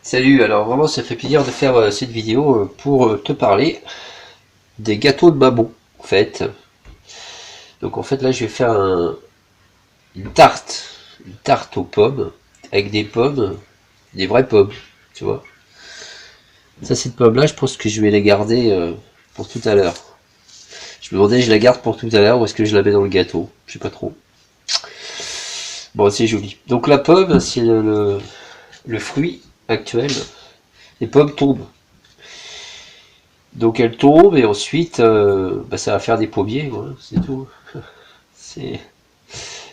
Salut, alors vraiment ça fait plaisir de faire cette vidéo pour te parler des gâteaux de maman en fait. Donc en fait là je vais faire une tarte aux pommes avec des pommes, des vraies pommes, tu vois. Ça cette pomme là je pense que je vais la garder pour tout à l'heure. Je me demandais je la garde pour tout à l'heure ou est-ce que je la mets dans le gâteau, je sais pas trop. Bon c'est joli. Donc la pomme c'est le fruit actuel. Les pommes tombent. Donc elle tombe et ensuite ça va faire des pommiers, voilà, c'est tout. C'est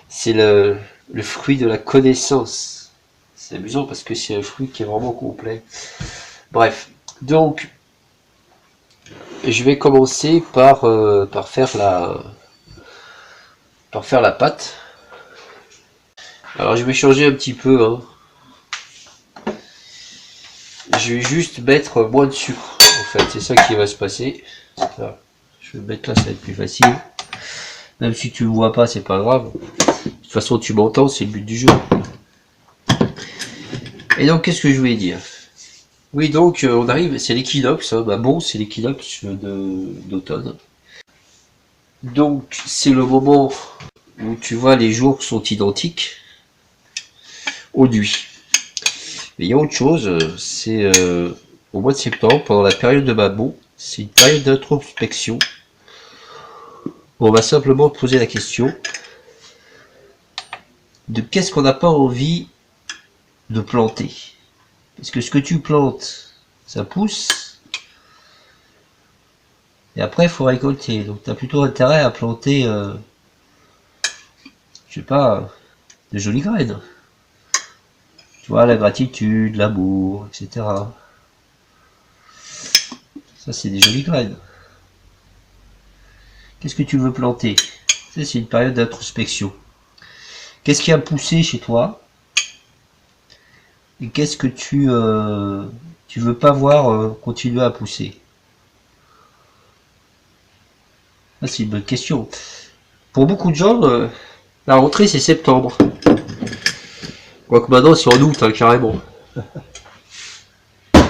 c'est le fruit de la connaissance. C'est amusant parce que c'est un fruit qui est vraiment complet. Bref, donc je vais commencer par faire la pâte. Alors je vais changer un petit peu, hein. Je vais juste mettre moins de sucre. En fait, c'est ça qui va se passer. Voilà. Je vais mettre là, ça va être plus facile. Même si tu ne vois pas, c'est pas grave. De toute façon, tu m'entends, c'est le but du jeu. Et donc, qu'est-ce que je voulais dire? Oui, donc, on arrive, c'est l'équinoxe, hein. Bah bon, c'est l'équinoxe d'automne. Donc, c'est le moment où tu vois les jours sont identiques aux nuits. Mais il y a autre chose, c'est au mois de septembre, pendant la période de Mabon, c'est une période d'introspection. On va simplement poser la question de qu'est-ce qu'on n'a pas envie de planter. Parce que ce que tu plantes, ça pousse, et après il faut récolter. Donc tu as plutôt intérêt à planter, je sais pas, de jolies graines. Tu vois, la gratitude, l'amour, etc. Ça, c'est des jolies graines. Qu'est-ce que tu veux planter? Ça, c'est une période d'introspection. Qu'est-ce qui a poussé chez toi? Et qu'est-ce que tu veux pas voir continuer à pousser? Ça, c'est une bonne question. Pour beaucoup de gens, la rentrée, c'est septembre. Quoique maintenant, c'est en août, hein, carrément. Il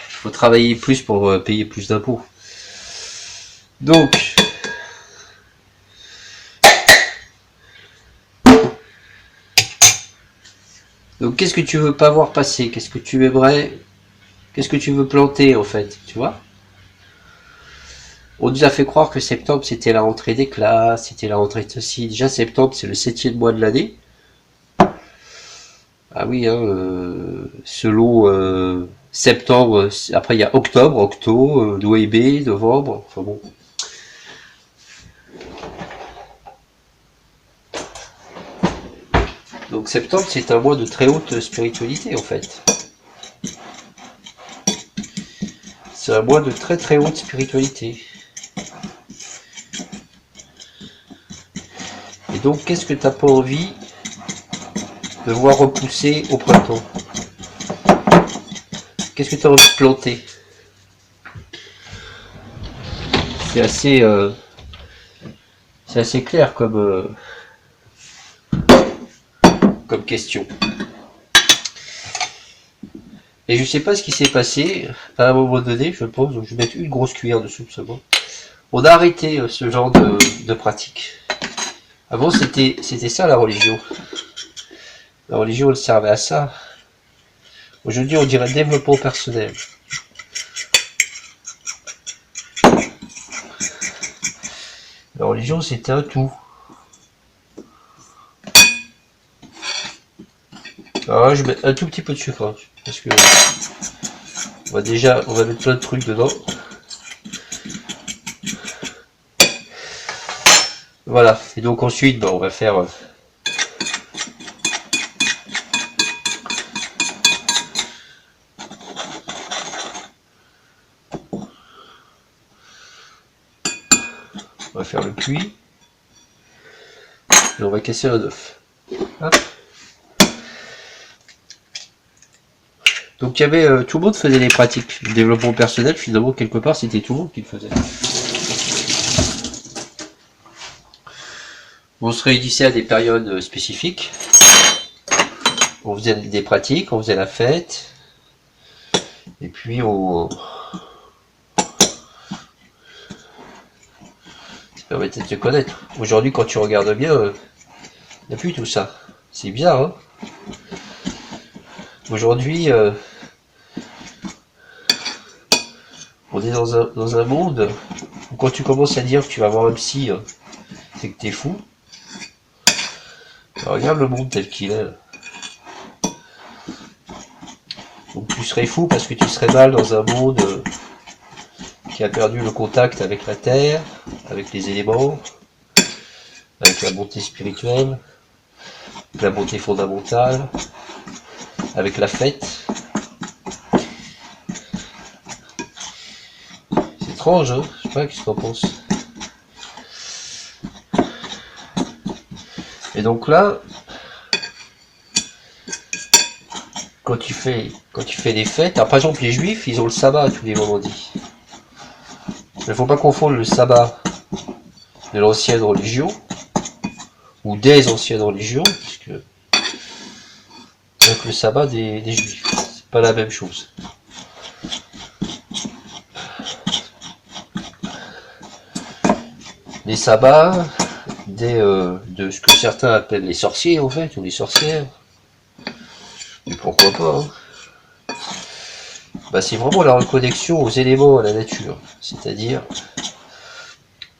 faut travailler plus pour payer plus d'impôts. Donc, qu'est-ce que tu veux pas voir passer? Qu'est-ce que tu aimerais? Qu'est-ce que tu veux planter, en fait? Tu vois? On nous a fait croire que septembre, c'était la rentrée des classes, c'était la rentrée de ceci. Déjà, septembre, c'est le 7e mois de l'année. Ah oui, hein, selon septembre, après il y a octobre, noébé, novembre, enfin bon. Donc septembre, c'est un mois de très haute spiritualité en fait. C'est un mois de très très haute spiritualité. Et donc, qu'est-ce que t'as pas envie de voir repousser au printemps? Qu'est-ce que tu as envie de planter? C'est assez, euh, c'est assez clair comme question. Et je sais pas ce qui s'est passé à un moment donné, je pense, donc je vais mettre une grosse cuillère de soupe seulement. On a arrêté ce genre de pratique. Avant, c'était ça la religion. La religion, elle servait à ça. Aujourd'hui, on dirait développement personnel. La religion, c'était un tout. Alors là, je mets un tout petit peu de sucre, hein, parce que on va mettre plein de trucs dedans. Voilà. Et donc ensuite, on va faire le cuit. Et on va casser un œuf. Hop. Donc il y avait tout le monde faisait les pratiques. Le développement personnel, finalement, quelque part, c'était tout le monde qui le faisait. On se réunissait à des périodes spécifiques. on faisait des pratiques, on faisait la fête, et puis on... ça permettait de te connaître. Aujourd'hui, quand tu regardes bien, il n'y a plus tout ça. C'est bizarre, hein. Aujourd'hui, on est dans un monde où quand tu commences à dire que tu vas voir un psy, c'est que t'es fou. Alors, regarde le monde tel qu'il est. Là. Donc tu serais fou parce que tu serais mal dans un monde qui a perdu le contact avec la terre, avec les éléments, avec la bonté spirituelle, avec la bonté fondamentale, avec la fête. C'est étrange, hein? Je sais pas, qu'est-ce que t'en penses? Et donc là, quand tu fais des fêtes, alors par exemple les juifs, ils ont le sabbat tous les vendredis. Il ne faut pas confondre le sabbat de l'ancienne religion, ou des anciennes religions, puisque avec le sabbat des juifs, c'est pas la même chose. Les sabbats de ce que certains appellent les sorciers en fait, ou les sorcières, mais pourquoi pas, hein. Bah, c'est vraiment la reconnexion aux éléments, à la nature, c'est-à-dire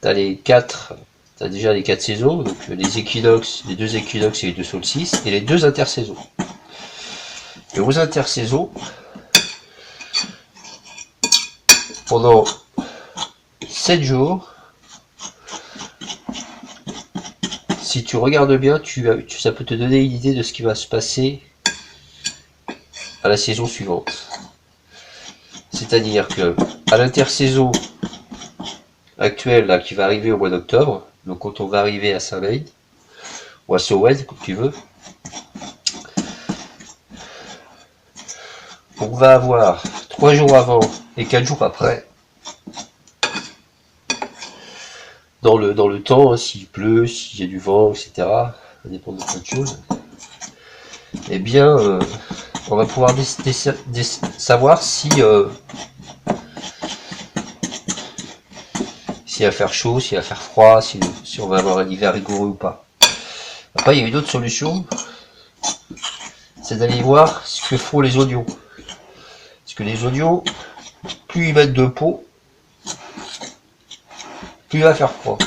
t'as déjà les 4 saisons, donc les équinoxes, les 2 équinoxes et les 2 solstices, et les 2 intersaisons. Et aux intersaisons, pendant 7 jours, si tu regardes bien, ça peut te donner une idée de ce qui va se passer à la saison suivante. C'est-à-dire que à l'intersaison actuelle là, qui va arriver au mois d'octobre, donc quand on va arriver à Saint-Maïd, ou à Samhain, comme tu veux, on va avoir 3 jours avant et 4 jours après, dans le temps, hein, s'il pleut, s'il y a du vent, etc., ça dépend de plein de choses, eh bien, on va pouvoir savoir si s'il va faire chaud, s'il va faire froid, si on va avoir un hiver rigoureux ou pas. Après, il y a une autre solution, c'est d'aller voir ce que font les oignons. Parce que les oignons, plus ils mettent de peau, plus il va faire froid.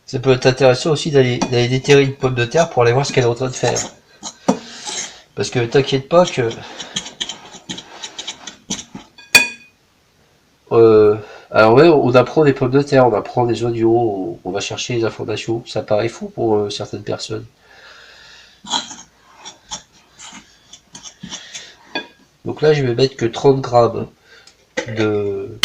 Ça peut être intéressant aussi d'aller déterrer une pomme de terre pour aller voir ce qu'elle est en train de faire. Parce que t'inquiète pas que alors ouais, on apprend des pommes de terre, on apprend des oignons, on va chercher les informations. Ça paraît fou pour certaines personnes. Donc là, je vais mettre que 30 grammes de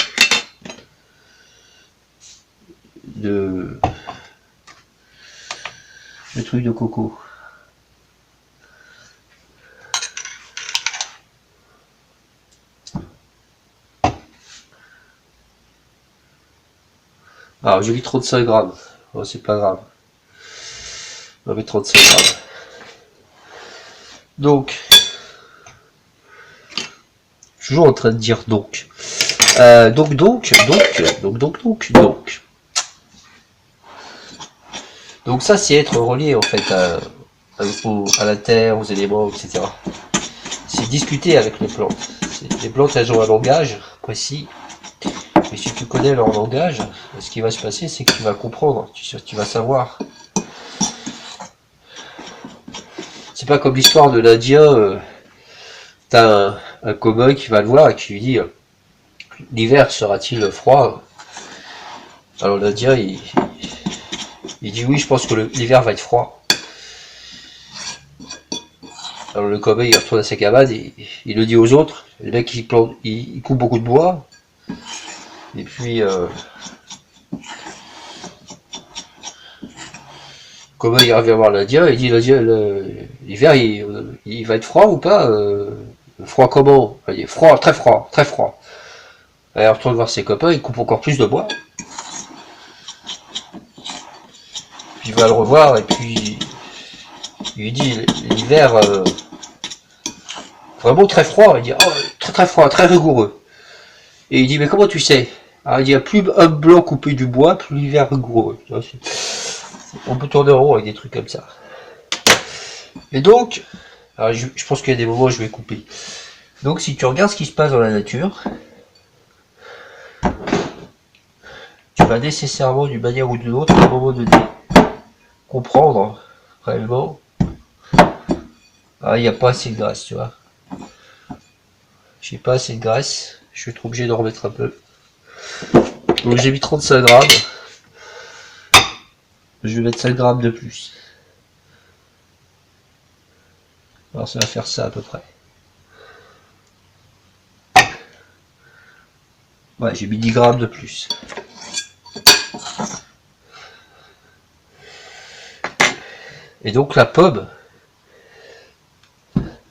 truc de coco. Alors j'ai mis 35 grammes. Oh, c'est pas grave. On va mettre 35 grammes. Donc, je suis toujours en train de dire donc. Donc ça, c'est être relié en fait à la terre, aux éléments, etc. C'est discuter avec les plantes. Les plantes, elles ont un langage précis. Mais si tu connais leur langage, ce qui va se passer, c'est que tu vas comprendre, tu vas savoir. C'est pas comme l'histoire de l'Indien, t'as un cow-boy qui va le voir et qui lui dit l'hiver sera-t-il froid? Alors l'Indien, il dit oui, je pense que l'hiver va être froid. Alors le cow-boy, il retourne à sa cabane, et il le dit aux autres. Le mec, il coupe beaucoup de bois. Et puis, comment il revient voir l'Indien, il dit l'hiver il va être froid ou pas? Froid comment? Il dit froid, très froid, très froid. Alors, il retourne voir ses copains, il coupe encore plus de bois. Puis il va le revoir et puis Il lui dit l'hiver vraiment très froid. Il dit oh, très très froid, très rigoureux. Et il dit mais comment tu sais? Alors il dit plus un blanc coupé du bois, plus l'hiver rigoureux. On peut tourner en rond avec des trucs comme ça. Et donc, alors je pense qu'il y a des moments où je vais couper. Donc si tu regardes ce qui se passe dans la nature, tu vas nécessairement d'une manière ou d'une autre, à un moment donné, comprendre réellement, ah il n'y a pas assez de graisse, tu vois. J'ai pas assez de graisse, je vais être obligé d'en remettre un peu. Donc j'ai mis 35 grammes. Je vais mettre 5 grammes de plus. Alors ça va faire ça à peu près. Ouais, j'ai mis 10 grammes de plus. Et donc la pomme,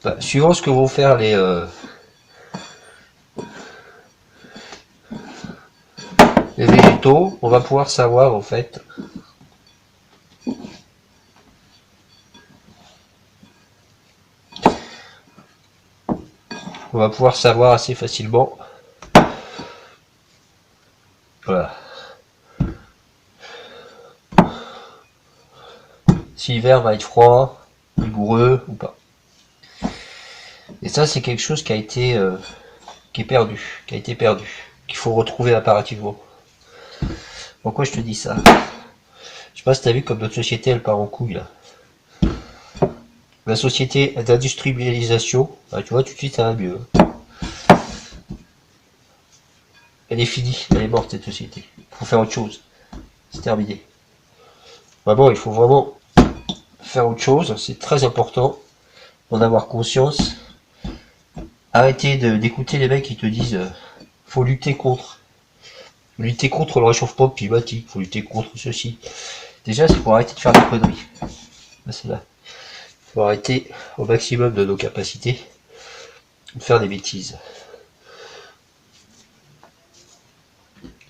bah, suivant ce que vont faire les végétaux, on va pouvoir savoir en fait assez facilement. Voilà. Si l'hiver va être froid, rigoureux ou pas. Et ça c'est quelque chose qui a été qui a été perdu, qu'il faut retrouver impérativement. Pourquoi je te dis ça? Je sais pas si t'as vu comme notre société elle part en couille là. La société d'industrialisation, bah, tu vois tout de suite ça va mieux. Elle est finie, elle est morte cette société. Il faut faire autre chose. C'est terminé. Vraiment, il faut vraiment faire autre chose, c'est très important d'en avoir conscience. Arrêtez d'écouter les mecs qui te disent faut lutter contre. Faut lutter contre le réchauffement climatique, faut lutter contre ceci. Déjà, c'est pour arrêter de faire des conneries. Là, c'est là. Faut arrêter au maximum de nos capacités de faire des bêtises.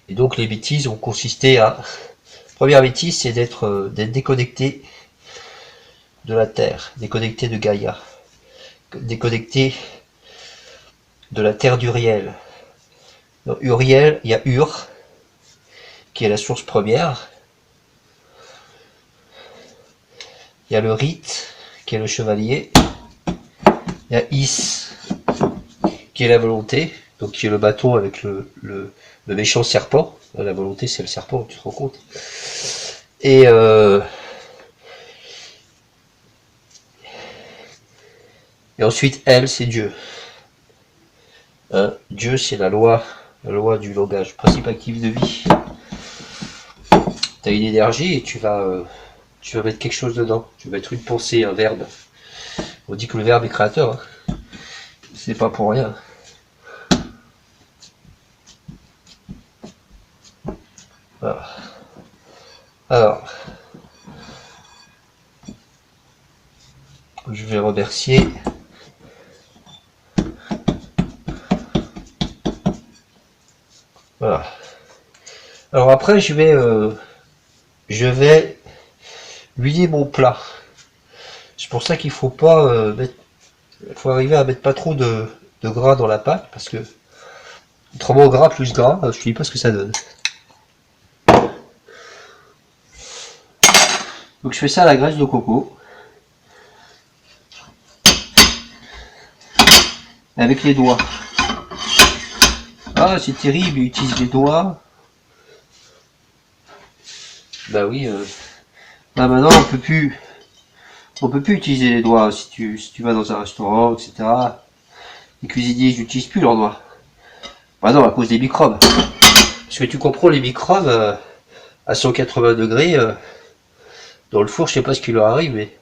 Et donc les bêtises ont consisté à... Première bêtise, c'est d'être déconnecté de la Terre, déconnecté de Gaïa, déconnecté de la Terre d'Uriel. Dans Uriel, il y a Ur, qui est la source première. Il y a le rite, qui est le chevalier. Il y a Is, qui est la volonté, donc qui est le bâton avec le méchant serpent. La volonté, c'est le serpent, tu te rends compte. Et ensuite, elle, c'est Dieu. Hein, Dieu, c'est la loi du langage, principe actif de vie. Tu as une énergie et tu vas mettre quelque chose dedans. Tu vas mettre une pensée, un verbe. On dit que le verbe est créateur. Hein. C'est pas pour rien. Voilà. Alors, je vais remercier. Voilà. Alors après, je vais huiler mon plat. C'est pour ça qu'il faut pas faut arriver à mettre pas trop de gras dans la pâte parce que autrement gras plus gras, je te dis pas ce que ça donne. Donc je fais ça à la graisse de coco. Avec les doigts. Ah c'est terrible, il utilise les doigts. Bah oui, là maintenant on peut plus utiliser les doigts si tu vas dans un restaurant, etc. Les cuisiniers n'utilisent plus leurs doigts. Bah non, à cause des microbes. Parce que tu comprends, les microbes à 180 degrés dans le four, je sais pas ce qui leur arrive, mais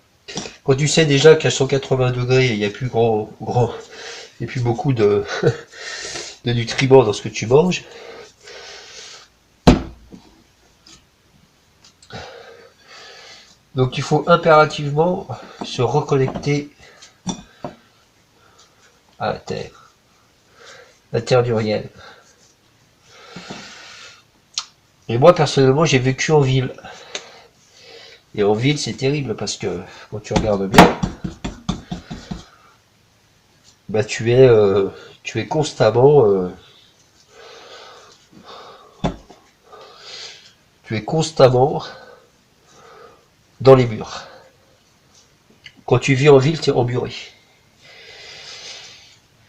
quand tu sais déjà qu'à 180 degrés, il n'y a plus il n'y a plus beaucoup de nutriments dans ce que tu manges. Donc il faut impérativement se reconnecter à la terre d'Uriel. Et moi personnellement j'ai vécu en ville. Et en ville, c'est terrible parce que quand tu regardes bien, bah tu es constamment dans les murs. Quand tu vis en ville, tu es emburé.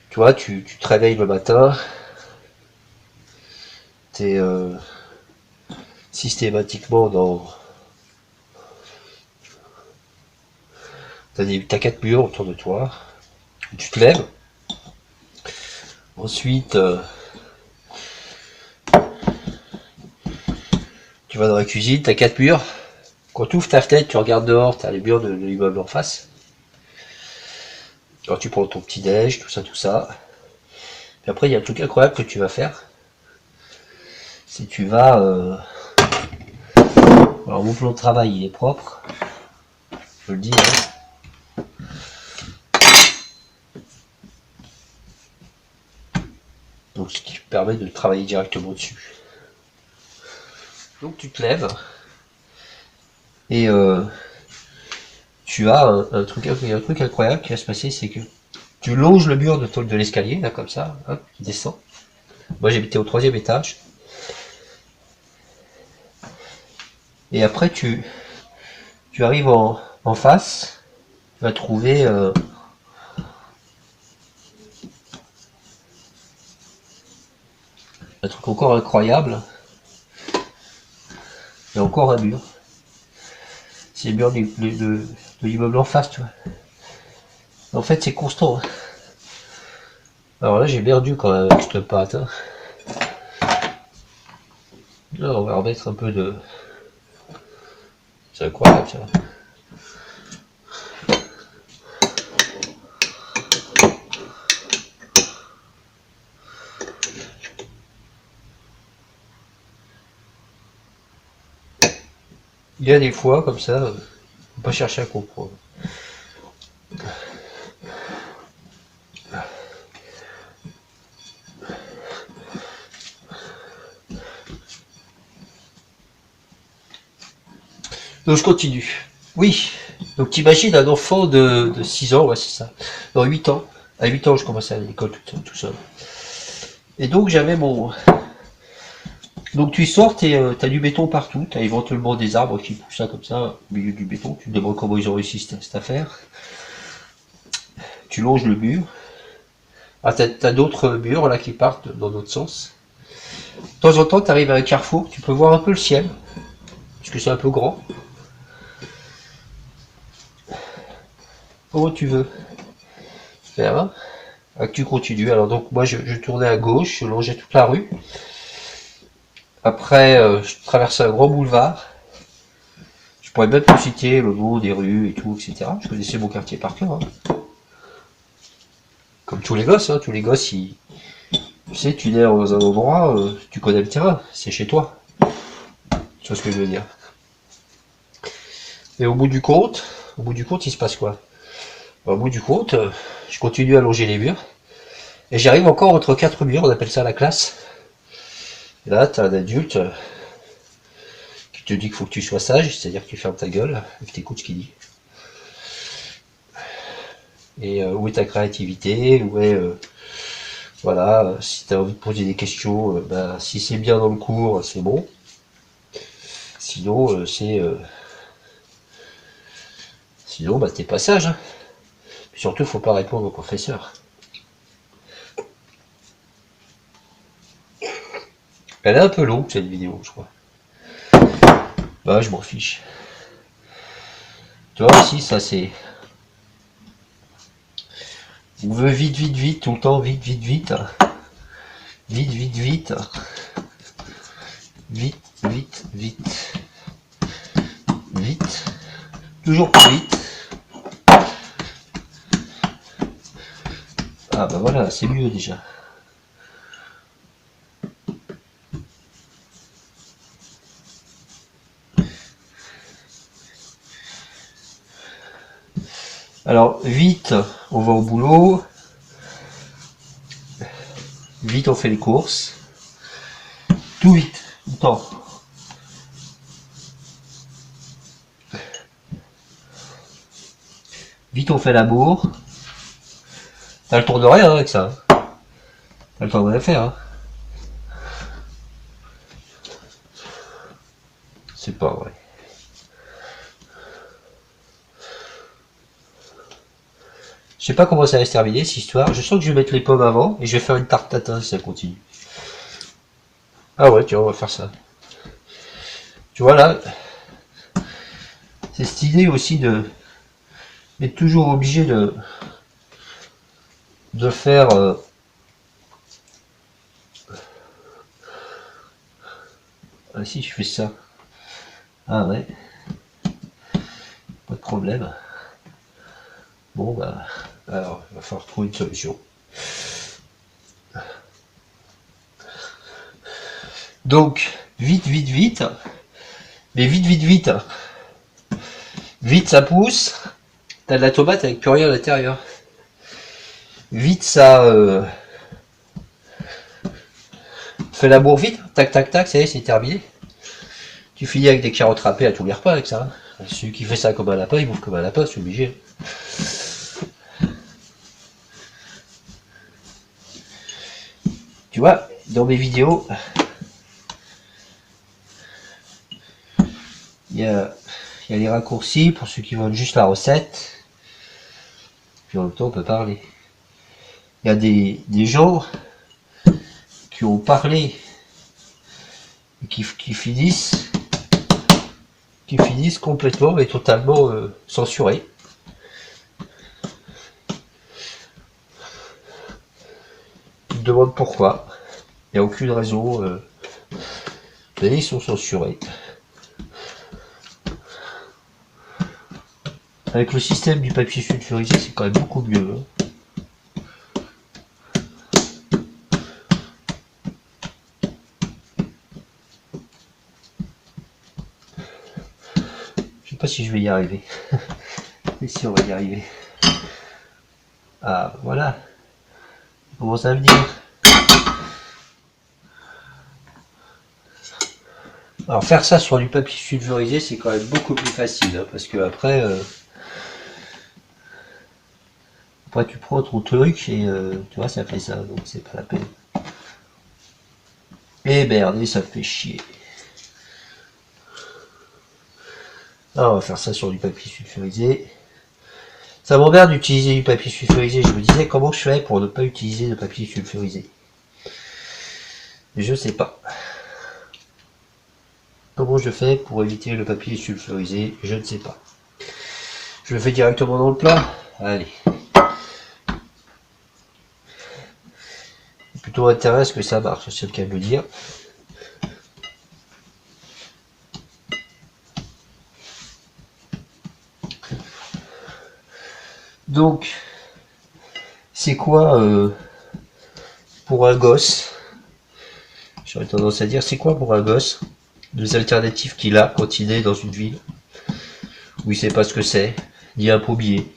Tu vois, tu te réveilles le matin, tu es systématiquement dans... T'as quatre murs autour de toi. Tu te lèves. Ensuite, tu vas dans la cuisine, t'as quatre murs. Quand tu ouvres ta fenêtre, tu regardes dehors, t'as les murs de l'immeuble en face. Alors tu prends ton petit déj, tout ça, tout ça. Puis après, il y a un truc incroyable que tu vas faire. C'est tu vas... Alors mon plan de travail, il est propre. Je le dis. Hein. Donc ce qui permet de travailler directement dessus. Donc tu te lèves. Et tu as un truc incroyable qui va se passer, c'est que tu longes le mur de l'escalier, là, comme ça, hop, tu descends. Moi, j'habitais au 3e étage. Et après, tu arrives en face, tu vas trouver un truc encore incroyable. Il y a encore un mur. C'est le mur de l'immeuble en face, tu vois. En fait, c'est constant. Hein. Alors là, j'ai perdu quand même avec cette pâte. Hein. Là, on va remettre un peu de... C'est incroyable, ça. Il y a des fois, comme ça, faut pas chercher à comprendre. Donc je continue. Oui, donc t'imagines un enfant de 6 ans, ouais c'est ça. Non, 8 ans. À 8 ans, je commençais à l'école tout seul. Et donc j'avais mon... Donc tu sors, t'as du béton partout, t'as éventuellement des arbres qui poussent ça comme ça, au milieu du béton. Tu te demandes comment ils ont réussi cette affaire. Tu longes le mur. Ah, t'as d'autres murs là qui partent dans l'autre sens. De temps en temps, t'arrives à un carrefour, tu peux voir un peu le ciel, parce que c'est un peu grand. Comment tu veux faire? Ah, tu continues. Alors donc moi je tournais à gauche, je longeais toute la rue. Après, je traversais un grand boulevard. Je pourrais même te citer le nom des rues et tout, etc. Je connaissais mon quartier par cœur. Hein. Comme tous les gosses, hein. Tous les gosses, tu sais, tu nais dans un endroit, tu connais le terrain, c'est chez toi. Tu vois ce que je veux dire. Et au bout du compte, il se passe quoi? Au bout du compte, je continue à longer les murs. Et j'arrive encore entre quatre murs, on appelle ça la classe. Et là, t'as un adulte qui te dit qu'il faut que tu sois sage, c'est-à-dire que tu fermes ta gueule et que tu écoutes ce qu'il dit. Et où est ta créativité? Où est... voilà, si tu as envie de poser des questions, si c'est bien dans le cours, c'est bon. Sinon, sinon, t'es pas sage. Hein. Puis surtout, faut pas répondre au professeur. Elle est un peu longue cette vidéo, je crois. Bah, je m'en fiche. Tu vois aussi, ça c'est... On veut vite, vite, vite, tout le temps, vite, vite, vite. Vite, vite, vite. Vite, vite, vite. Vite. Toujours plus vite. Ah bah voilà, c'est mieux déjà. Alors, vite, on va au boulot. Vite, on fait les courses. Tout vite, tout le temps. Vite on fait l'amour. T'as le tour de rien avec ça. T'as le temps de rien faire. Hein. C'est pas vrai. Je sais pas comment ça va se terminer cette histoire. Je sens que je vais mettre les pommes avant et je vais faire une tarte tatin si ça continue. Ah ouais, tiens, on va faire ça. Tu vois là, c'est cette idée aussi d'être toujours obligé de faire. Ah si, je fais ça. Ah ouais, pas de problème. Bon bah, alors, il va falloir trouver une solution. Donc, vite, vite, vite. Mais vite, vite, vite. Vite, ça pousse. T'as de la tomate avec plus rien à l'intérieur. Vite, ça fait l'amour vite. Tac, tac, tac, ça y est, c'est terminé. Tu finis avec des carottes râpées à tous les repas avec ça. Hein. Celui qui fait ça comme un lapin, il bouffe comme un lapin, c'est obligé. Tu vois, dans mes vidéos, il y a les raccourcis pour ceux qui veulent juste la recette. Puis en même temps, on peut parler. Il y a des gens qui ont parlé et qui finissent complètement et totalement censurés. Ils me demandent pourquoi. Il n'y a aucune raison. Mais ils sont censurés. Avec le système du papier sulfurisé, c'est quand même beaucoup mieux. Hein. Je sais pas si je vais y arriver. Mais si, on va y arriver. Ah, voilà. On commence à venir. Alors faire ça sur du papier sulfurisé, c'est quand même beaucoup plus facile. Hein, parce que après tu prends ton truc et tu vois, ça fait ça. Donc c'est pas la peine. Et merde, ça me fait chier. Alors on va faire ça sur du papier sulfurisé. Ça m'emmerde d'utiliser du papier sulfurisé. Je me disais comment je fais pour ne pas utiliser de papier sulfurisé. Je sais pas. Comment je fais pour éviter le papier sulfurisé? Je ne sais pas. Je le fais directement dans le plat. Allez. C'est plutôt intéressant que ça marche, c'est le cas de le dire. Donc, c'est quoi pour un gosse? J'aurais tendance à dire, c'est quoi pour un gosse les alternatives qu'il a quand il est dans une ville où il sait pas ce que c'est, ni un pommier,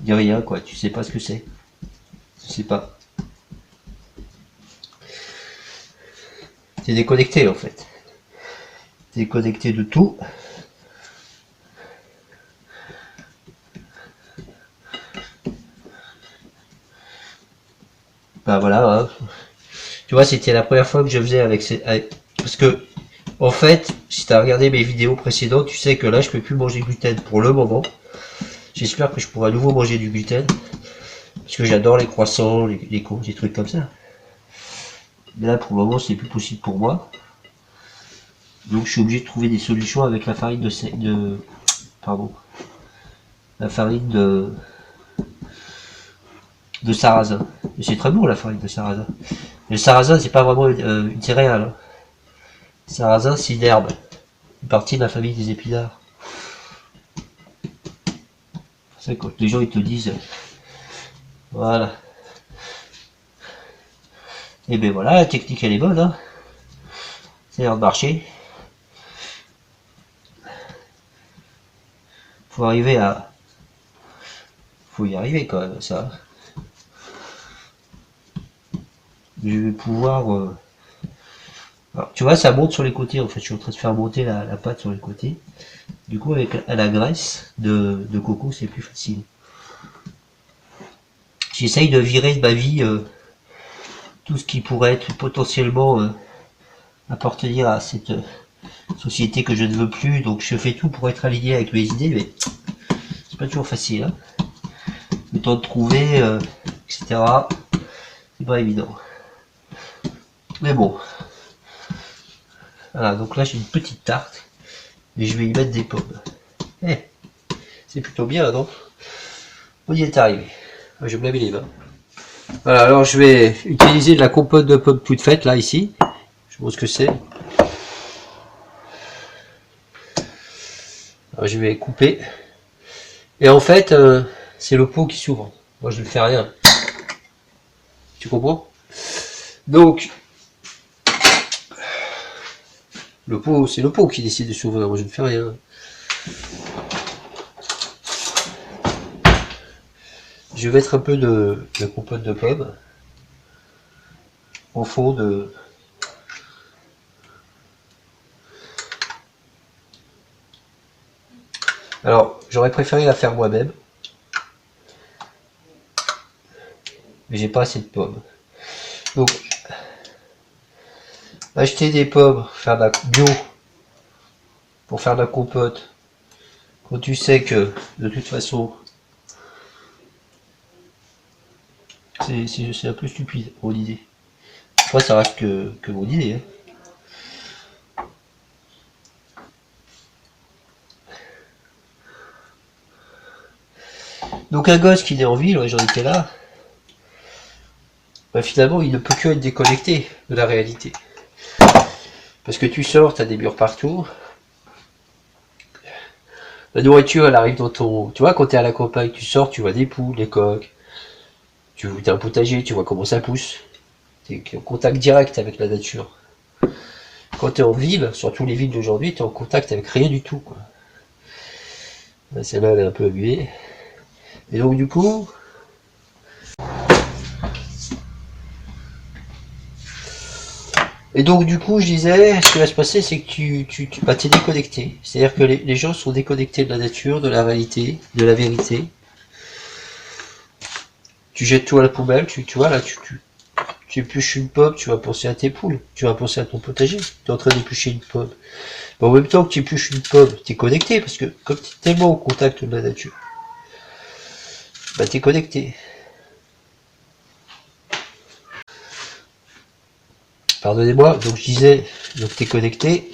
ni rien quoi, tu sais pas ce que c'est, tu sais pas. T'es déconnecté en fait, t'es déconnecté de tout. Bah voilà, hein. Tu vois, c'était la première fois que je faisais avec ces... Parce que, en fait, si tu as regardé mes vidéos précédentes, tu sais que là, je peux plus manger gluten pour le moment. J'espère que je pourrai à nouveau manger du gluten. Parce que j'adore les croissants, les courges, des trucs comme ça. Mais là, pour le moment, c'est plus possible pour moi. Donc, je suis obligé de trouver des solutions avec la farine pardon. La farine de sarrasin. Et c'est très bon, la farine de sarrasin. Mais le sarrasin, c'est pas vraiment une céréale. Hein. Le sarrasin, c'est une herbe. Une partie de la famille des épinards. C'est quand les gens ils te disent voilà. Et ben voilà, la technique elle est bonne, hein. C'est l'air de marcher. Faut arriver à. Faut y arriver quand même, ça. Je vais pouvoir Alors, tu vois, ça monte sur les côtés, en fait. Je suis en train de faire monter la pâte sur les côtés. Du coup, avec la graisse de coco, c'est plus facile. J'essaye de virer de ma vie tout ce qui pourrait être potentiellement appartenir à cette société que je ne veux plus. Donc, je fais tout pour être aligné avec mes idées, mais c'est pas toujours facile. Hein. Le temps de trouver, etc. C'est pas évident. Mais bon. Voilà, donc là, j'ai une petite tarte. Et je vais y mettre des pommes. Eh, c'est plutôt bien, non? On y est arrivé. Je vais me laver les mains. Voilà, alors je vais utiliser de la compote de pommes toute faite, là, ici. Je vois ce que c'est. Alors, je vais couper. Et en fait, c'est le pot qui s'ouvre. Moi, je ne fais rien. Tu comprends? Donc, le pot, c'est le pot qui décide de s'ouvrir. Moi, je ne fais rien. Je vais mettre un peu de compote de pommes au fond de... Alors, j'aurais préféré la faire moi-même, mais j'ai pas assez de pommes. Donc, acheter des pommes, faire de la bio, pour faire de la compote, quand tu sais que, de toute façon, c'est un peu stupide, mon idée. Après, ça reste que mon idée. Hein. Donc un gosse qui est en ville, ouais, j'en étais là, bah, finalement il ne peut que être déconnecté de la réalité. Parce que tu sors, t'as des murs partout, la nourriture elle arrive dans ton... Tu vois, quand t'es à la campagne, tu sors, tu vois des poules, des coqs, tu as un potager, tu vois comment ça pousse, t'es en contact direct avec la nature. Quand t'es en ville, surtout les villes d'aujourd'hui, t'es en contact avec rien du tout, quoi. Celle-là elle est un peu abusée. Et donc du coup, je disais, ce qui va se passer, c'est que t'es déconnecté. C'est-à-dire que les gens sont déconnectés de la nature, de la réalité, de la vérité. Tu jettes tout à la poubelle, tu vois, là, tu épluches une pomme, tu vas penser à tes poules, tu vas penser à ton potager. Tu es en train d'éplucher une pomme. Mais en même temps que tu épluches une pomme, tu es connecté, parce que comme tu es tellement au contact de la nature, bah tu es connecté. Pardonnez-moi, donc je disais, donc tu es connecté,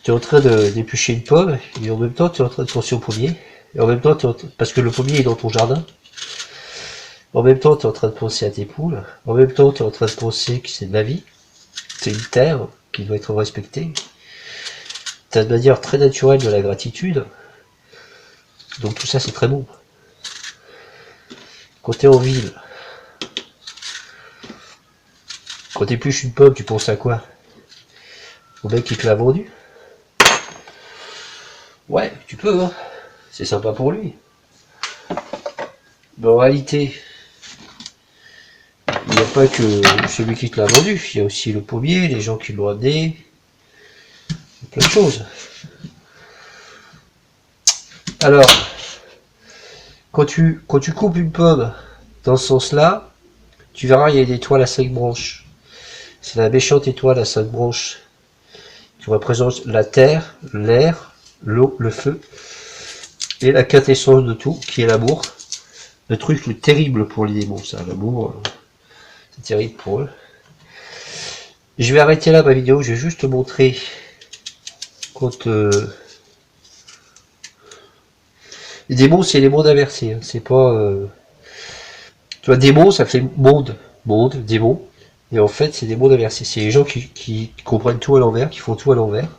tu es en train d'éplucher une pomme, et en même temps tu es en train de penser au pommier, et en même temps, parce que le pommier est dans ton jardin, en même temps tu es en train de penser à tes poules, en même temps tu es en train de penser que c'est de la vie, c'est une terre qui doit être respectée, tu as de manière très naturelle de la gratitude, donc tout ça c'est très bon. Quand tu es en ville, quand tu épluches une pomme, tu penses à quoi? Au mec qui te l'a vendu? Ouais, tu peux, hein. C'est sympa pour lui. Mais en réalité, il n'y a pas que celui qui te l'a vendu, il y a aussi le pommier, les gens qui l'ont amené, plein de choses. Alors, quand tu coupes une pomme dans ce sens-là, tu verras, il y a une étoile à 5 branches. C'est la méchante étoile à 5 branches qui représente la terre, l'air, l'eau, le feu, et la quintessence de tout, qui est l'amour. Le truc le terrible pour les démons, ça, l'amour, c'est terrible pour eux. Je vais arrêter là ma vidéo, je vais juste te montrer quand... les démons, c'est les mondes inversés, hein. C'est pas... Tu vois, démon, ça fait monde, démon. Et en fait, c'est des mondes inversés. C'est les gens qui comprennent tout à l'envers, qui font tout à l'envers.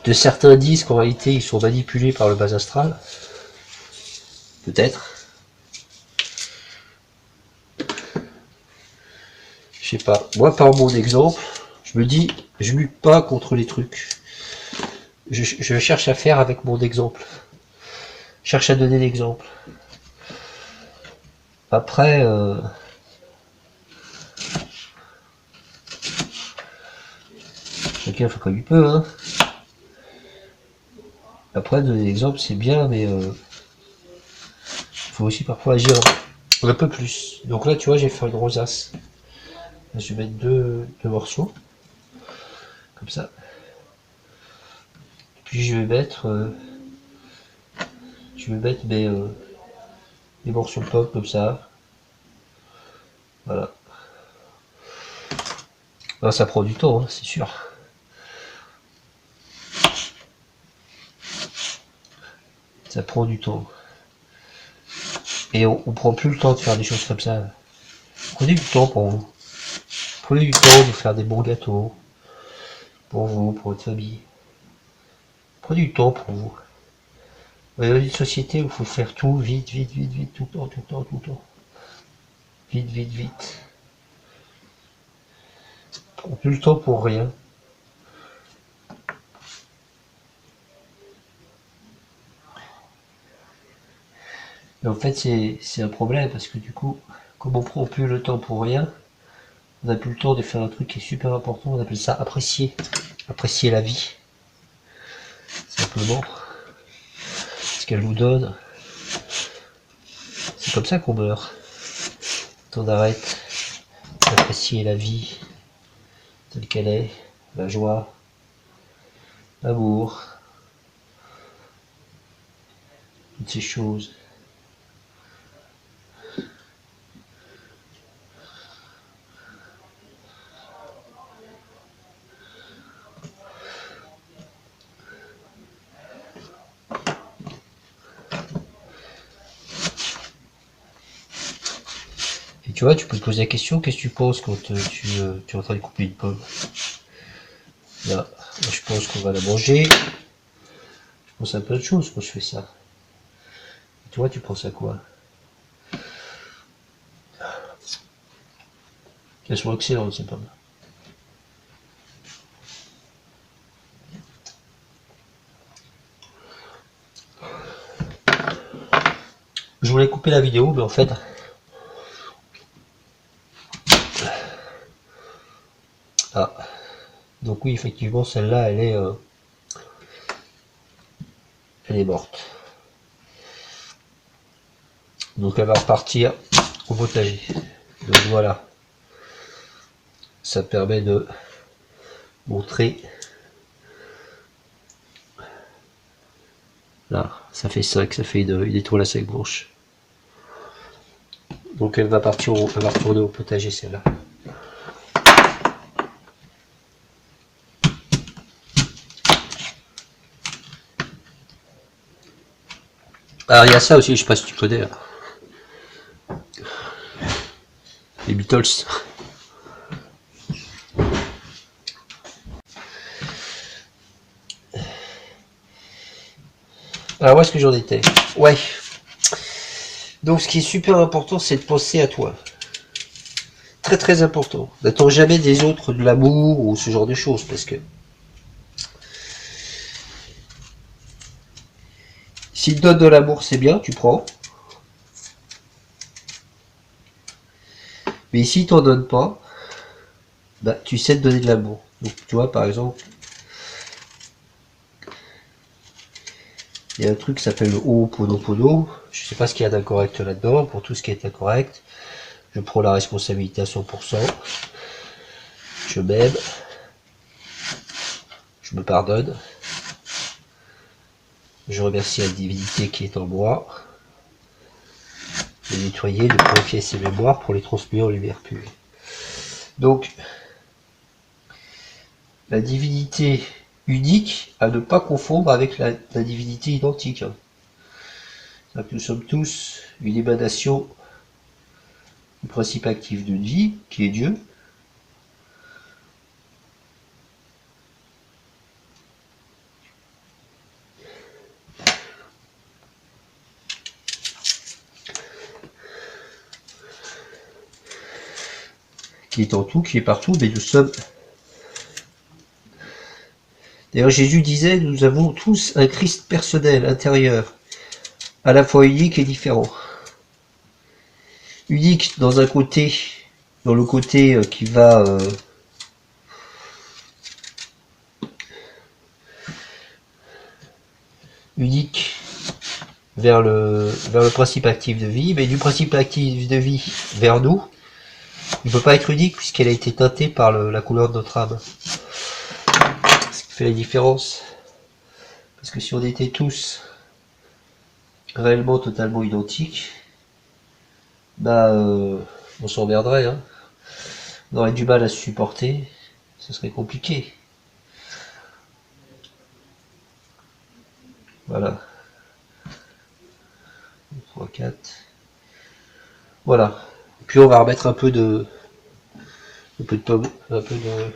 De certains disent qu'en réalité, ils sont manipulés par le bas astral. Peut-être. Je sais pas. Moi, par mon exemple, je me dis, je lutte pas contre les trucs. Je cherche à faire avec mon exemple. Je cherche à donner l'exemple. Après, Chacun fait comme il peut, hein. Après, donner l'exemple, c'est bien, mais il faut aussi parfois agir un peu plus. Donc là, tu vois, j'ai fait une rosace. Là, je vais mettre deux morceaux, comme ça. Puis je vais mettre mes morceaux de pomme, comme ça. Voilà. Alors, ça prend du temps, hein, c'est sûr. Ça prend du temps. Et on prend plus le temps de faire des choses comme ça. Prenez du temps pour vous. Prenez du temps de faire des bons gâteaux. Pour vous, pour votre famille. Prenez du temps pour vous. On est dans une société où il faut faire tout vite, vite, vite, vite, tout le temps, tout le temps, tout le temps. Vite, vite, vite. On n'a plus le temps pour rien. Et en fait, c'est un problème parce que du coup, comme on prend plus le temps pour rien, on n'a plus le temps de faire un truc qui est super important. On appelle ça apprécier. Apprécier la vie. Simplement. Ce qu'elle nous donne. C'est comme ça qu'on meurt. Quand on arrête d'apprécier la vie telle qu'elle est, la joie, l'amour, toutes ces choses. Et tu vois, tu peux te poser la question, qu'est-ce que tu penses quand tu es en train de couper une pomme? Là, je pense qu'on va la manger. Je pense à plein de choses quand je fais ça. Et toi, tu penses à quoi? Elles sont excellentes, ces pommes. Je voulais couper la vidéo, mais en fait... Ah. Donc oui, effectivement, celle-là, elle est morte. Donc elle va repartir au potager. Donc voilà. Ça permet de montrer. Là, ça fait 5, ça fait une étoile à 5 branches. Donc elle va retourner au potager celle-là. Alors il y a ça aussi, je sais pas si tu connais. Les Beatles. Alors où est-ce que j'en étais? Ouais. Donc ce qui est super important, c'est de penser à toi. Très très important. N'attends jamais des autres de l'amour ou ce genre de choses, parce que s'ils te donnent de l'amour, c'est bien, tu prends. Mais s'ils t'en donnent pas, bah, tu sais te donner de l'amour. Donc tu vois, par exemple, il y a un truc qui s'appelle le Ho'oponopono. Je sais pas ce qu'il y a d'incorrect là-dedans. Pour tout ce qui est incorrect, je prends la responsabilité à 100%. Je m'aime. Je me pardonne. Je remercie la divinité qui est en moi. De nettoyer, de purifier ses mémoires pour les transmuer en lumière pure. Donc, la divinité unique à ne pas confondre avec la divinité identique. Nous sommes tous une émanation du principe actif de vie, qui est Dieu, qui est en tout, qui est partout, mais nous sommes... D'ailleurs, Jésus disait, nous avons tous un Christ personnel, intérieur, à la fois unique et différent. Unique dans le côté qui va unique vers le principe actif de vie, mais du principe actif de vie vers nous, il ne peut pas être unique puisqu'elle a été teintée par la couleur de notre âme. Ce qui fait la différence. Parce que si on était tous réellement totalement identiques, bah on s'emmerderait, hein. On aurait du mal à se supporter, ce serait compliqué. Voilà. 3, 4. Voilà. Puis on va remettre un peu de pomme, un peu de...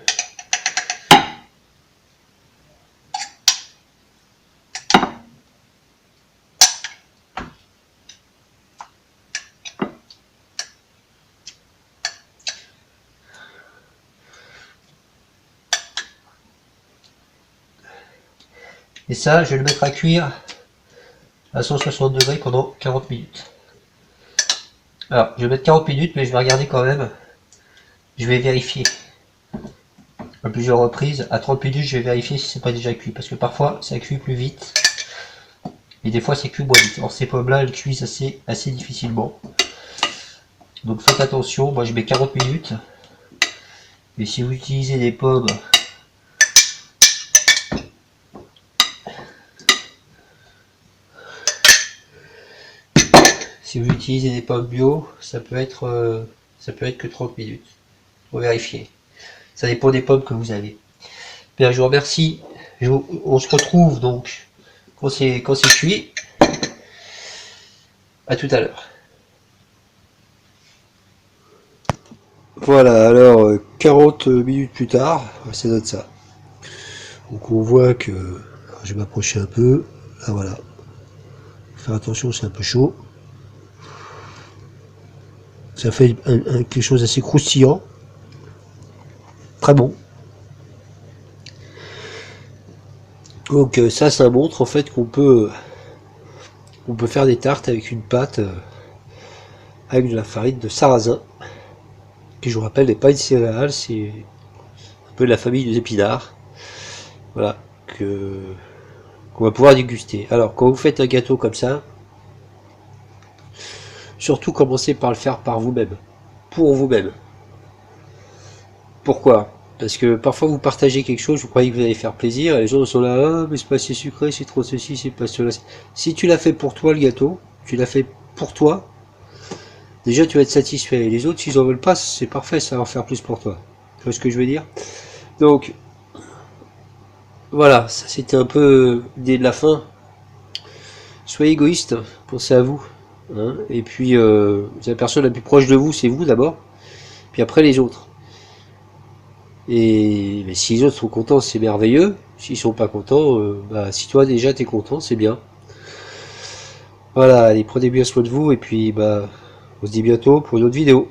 Et ça, je vais le mettre à cuire à 160 degrés pendant 40 minutes. Alors, je vais mettre 40 minutes, mais je vais regarder quand même. Je vais vérifier à plusieurs reprises. À 30 minutes, je vais vérifier si c'est pas déjà cuit. Parce que parfois, ça cuit plus vite. Et des fois, ça cuit moins vite. Alors, ces pommes-là, elles cuisent assez difficilement. Donc, faites attention. Moi, je mets 40 minutes. Et si vous utilisez des pommes... Si vous utilisez des pommes bio, ça peut être que 30 minutes. Faut vérifier. Ça dépend des pommes que vous avez. Bien, je vous remercie. On se retrouve donc quand c'est cuit. À tout à l'heure. Voilà, alors 40 minutes plus tard, ça donne ça. Donc on voit que... Alors, je vais m'approcher un peu. Là voilà. Faut faire attention, c'est un peu chaud. Ça fait quelque chose d'assez croustillant. Très bon. Donc ça montre en fait qu'on peut faire des tartes avec une pâte avec de la farine de sarrasin, qui je vous rappelle n'est pas une céréale, c'est un peu de la famille des épinards. Voilà, qu'on va pouvoir déguster. Alors quand vous faites un gâteau comme ça, surtout commencez par le faire par vous-même, pour vous-même. Pourquoi? Parce que parfois vous partagez quelque chose, vous croyez que vous allez faire plaisir, et les gens sont là, ah, mais c'est pas assez sucré, c'est trop ceci, c'est pas cela. Si tu l'as fait pour toi le gâteau, tu l'as fait pour toi, déjà tu vas être satisfait. Et les autres, s'ils en veulent pas, c'est parfait, ça va en faire plus pour toi. Tu vois ce que je veux dire? Donc, voilà, ça c'était un peu l'idée de la fin. Soyez égoïste, pensez à vous. Hein, et puis, la personne la plus proche de vous, c'est vous d'abord, puis après les autres. Et mais si les autres sont contents, c'est merveilleux. S'ils sont pas contents, bah, si toi déjà t'es content, c'est bien. Voilà, allez, prenez bien soin de vous, et puis bah, on se dit bientôt pour une autre vidéo.